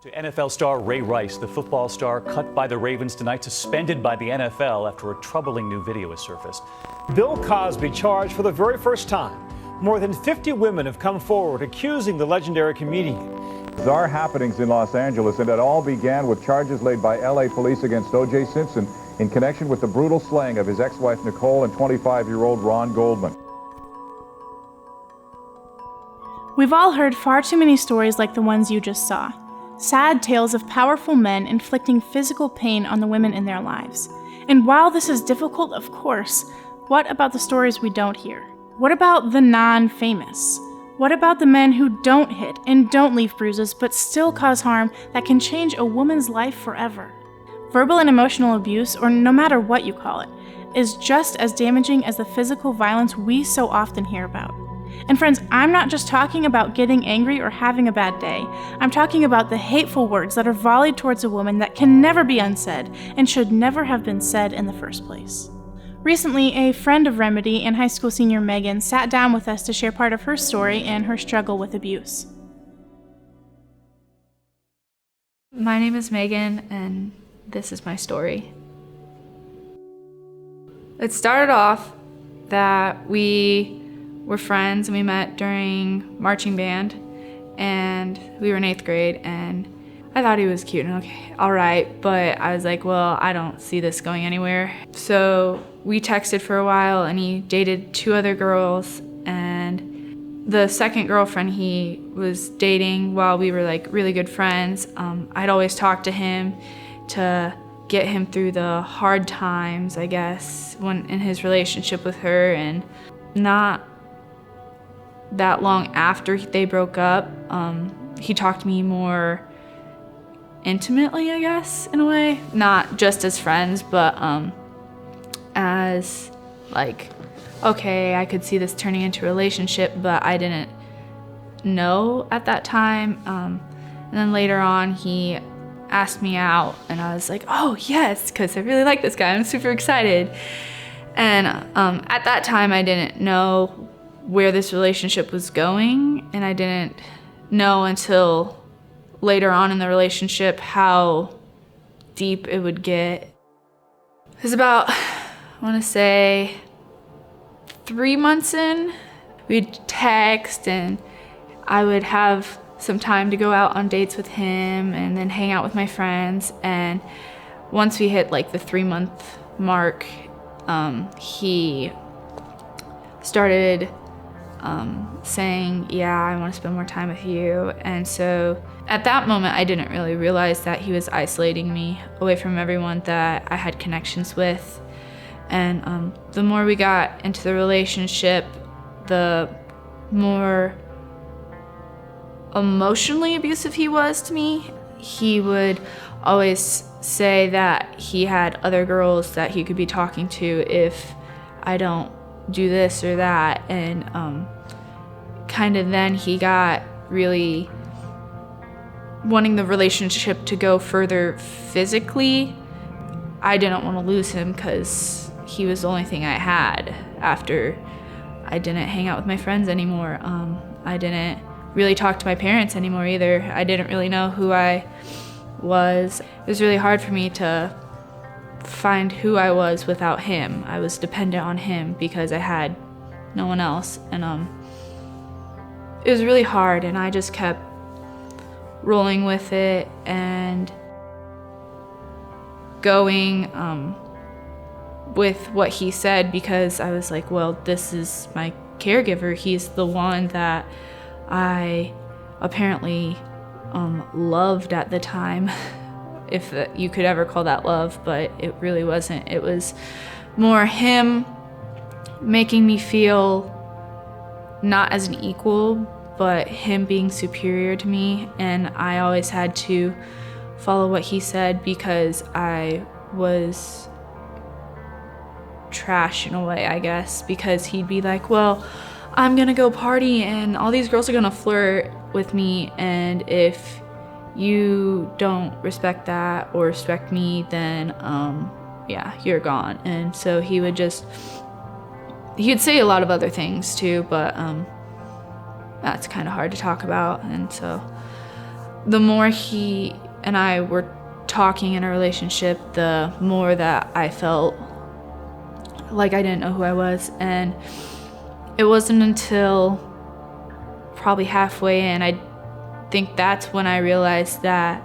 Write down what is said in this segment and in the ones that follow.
To NFL star Ray Rice, the football star cut by the Ravens tonight, suspended by the NFL after a troubling new video has surfaced. Bill Cosby charged for the very first time. More than 50 women have come forward accusing the legendary comedian. Bizarre happenings in Los Angeles, and it all began with charges laid by LA police against O.J. Simpson in connection with the brutal slaying of his ex-wife Nicole and 25-year-old Ron Goldman. We've all heard far too many stories like the ones you just saw. Sad tales of powerful men inflicting physical pain on the women in their lives. And while this is difficult, of course, what about the stories we don't hear? What about the non-famous? What about the men who don't hit and don't leave bruises but still cause harm that can change a woman's life forever? Verbal and emotional abuse, or no matter what you call it, is just as damaging as the physical violence we so often hear about. And friends, I'm not just talking about getting angry or having a bad day. I'm talking about the hateful words that are volleyed towards a woman that can never be unsaid and should never have been said in the first place. Recently, a friend of Remedy and high school senior Megan sat down with us to share part of her story and her struggle with abuse. My name is Megan, and this is my story. It started off that we were friends and we met during marching band, and we were in 8th grade, and I thought he was cute and okay, all right, but I was like, well, I don't see this going anywhere. So we texted for a while, and he dated 2 other girls, and the second girlfriend he was dating while we were like really good friends, I'd always talk to him to get him through the hard times, I guess, when in his relationship with her. And not that long after they broke up, he talked to me more intimately, I guess, in a way. Not just as friends, but as like, okay, I could see this turning into a relationship, but I didn't know at that time. And then later on, he asked me out, and I was like, oh yes, because I really like this guy. I'm super excited. And at that time, I didn't know where this relationship was going, and I didn't know until later on in the relationship how deep it would get. It was about, I want to say, 3 months in. We'd text, and I would have some time to go out on dates with him and then hang out with my friends. And once we hit like the 3-month mark, he started saying, yeah, I want to spend more time with you. And so at that moment, I didn't really realize that he was isolating me away from everyone that I had connections with. And the more we got into the relationship, the more emotionally abusive he was to me. He would always say that he had other girls that he could be talking to if I don't do this or that. And kind of then he got really wanting the relationship to go further physically. I didn't want to lose him because he was the only thing I had after I didn't hang out with my friends anymore. I didn't really talk to my parents anymore either. I didn't really know who I was. It was really hard for me to find who I was without him. I was dependent on him because I had no one else. And it was really hard, and I just kept rolling with it and going with what he said, because I was like, well, this is my caregiver. He's the one that I apparently loved at the time, if you could ever call that love, but it really wasn't. It was more him making me feel not as an equal, but him being superior to me, and I always had to follow what he said because I was trash in a way, I guess, because he'd be like, well, I'm gonna go party and all these girls are gonna flirt with me, and if you don't respect that or respect me, then yeah, you're gone. And so he'd say a lot of other things too, but that's kind of hard to talk about. And so the more he and I were talking in a relationship, the more that I felt like I didn't know who I was. And it wasn't until probably halfway in, I think that's when I realized that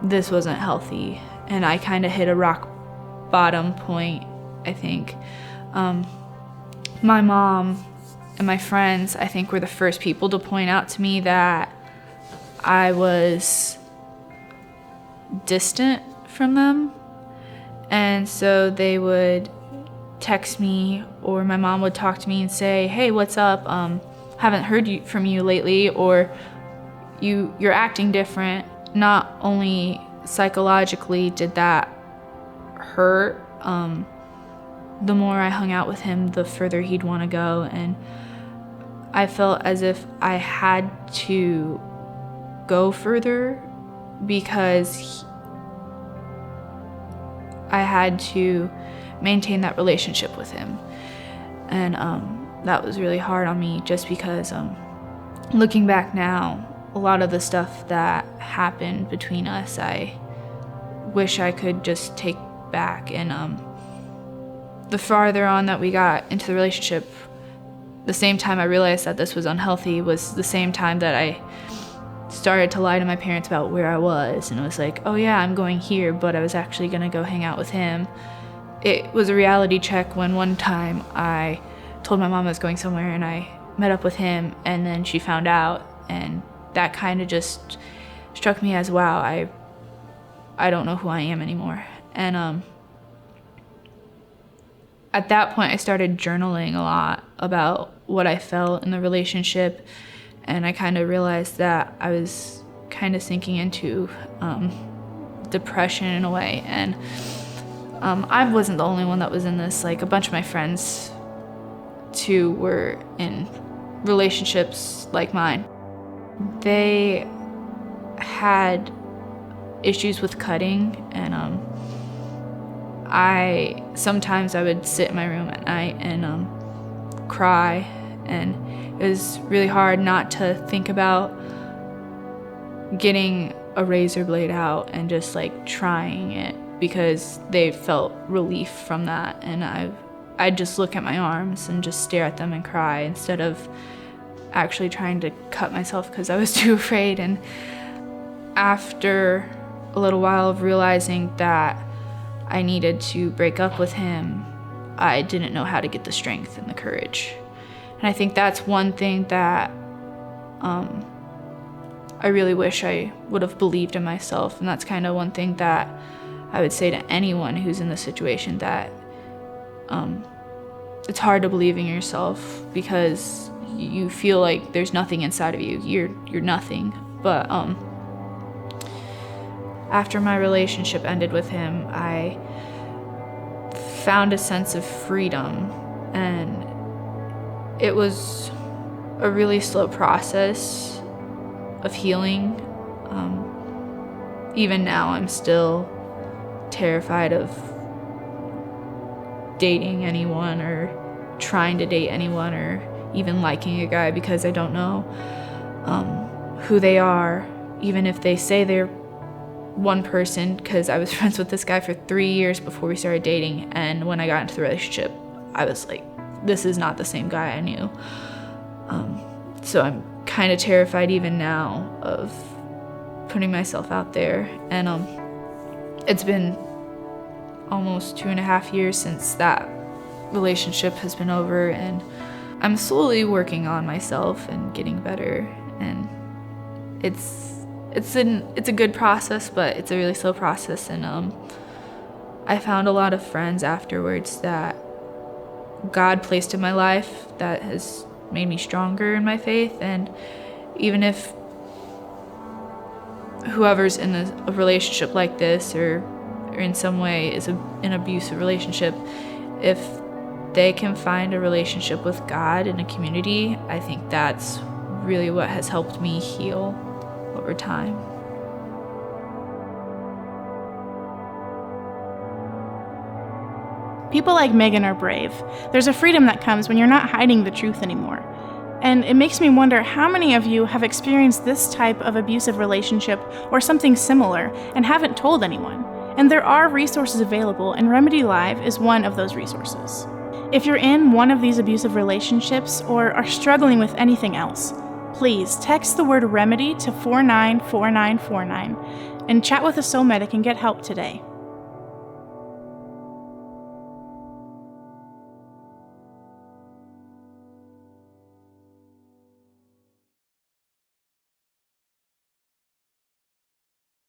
this wasn't healthy, and I kind of hit a rock bottom point, I think. My mom and my friends, I think, were the first people to point out to me that I was distant from them. And so they would text me, or my mom would talk to me and say, "Hey, what's up? Haven't heard from you lately," or you're acting different. Not only psychologically did that hurt, the more I hung out with him, the further he'd want to go. And I felt as if I had to go further because I had to maintain that relationship with him. And that was really hard on me, just because looking back now, a lot of the stuff that happened between us, I wish I could just take back. And the farther on that we got into the relationship, the same time I realized that this was unhealthy was the same time that I started to lie to my parents about where I was. And it was like, oh yeah, I'm going here, but I was actually going to go hang out with him. It was a reality check when one time I told my mom I was going somewhere and I met up with him, and then she found out, and that kind of just struck me as, wow, I don't know who I am anymore. And at that point I started journaling a lot about what I felt in the relationship, and I kind of realized that I was kind of sinking into depression in a way. And I wasn't the only one that was in this. Like, a bunch of my friends too were in relationships like mine. They had issues with cutting, and sometimes I would sit in my room at night and cry, and it was really hard not to think about getting a razor blade out and just like trying it, because they felt relief from that. And I'd just look at my arms and just stare at them and cry, instead of actually trying to cut myself because I was too afraid. And after a little while of realizing that I needed to break up with him, I didn't know how to get the strength and the courage. And I think that's one thing that I really wish I would have believed in myself. And that's kind of one thing that I would say to anyone who's in this situation, that it's hard to believe in yourself because you feel like there's nothing inside of you. You're nothing. But after my relationship ended with him, I found a sense of freedom, and it was a really slow process of healing. Even now, I'm still terrified of dating anyone or trying to date anyone or even liking a guy, because I don't know who they are, even if they say they're one person. Because I was friends with this guy for 3 years before we started dating, and when I got into the relationship, I was like, this is not the same guy I knew. So I'm kind of terrified even now of putting myself out there. And it's been almost 2.5 years since that relationship has been over, and I'm slowly working on myself and getting better. And it's a good process, but it's a really slow process. And I found a lot of friends afterwards that God placed in my life that has made me stronger in my faith. And even if whoever's in a relationship like this or in some way is an abusive relationship, if they can find a relationship with God in a community, I think that's really what has helped me heal over time. People like Megan are brave. There's a freedom that comes when you're not hiding the truth anymore. And it makes me wonder how many of you have experienced this type of abusive relationship or something similar and haven't told anyone. And there are resources available, and RemedyLIVE is one of those resources. If you're in one of these abusive relationships or are struggling with anything else, please text the word REMEDY to 494949 and chat with a soul medic and get help today.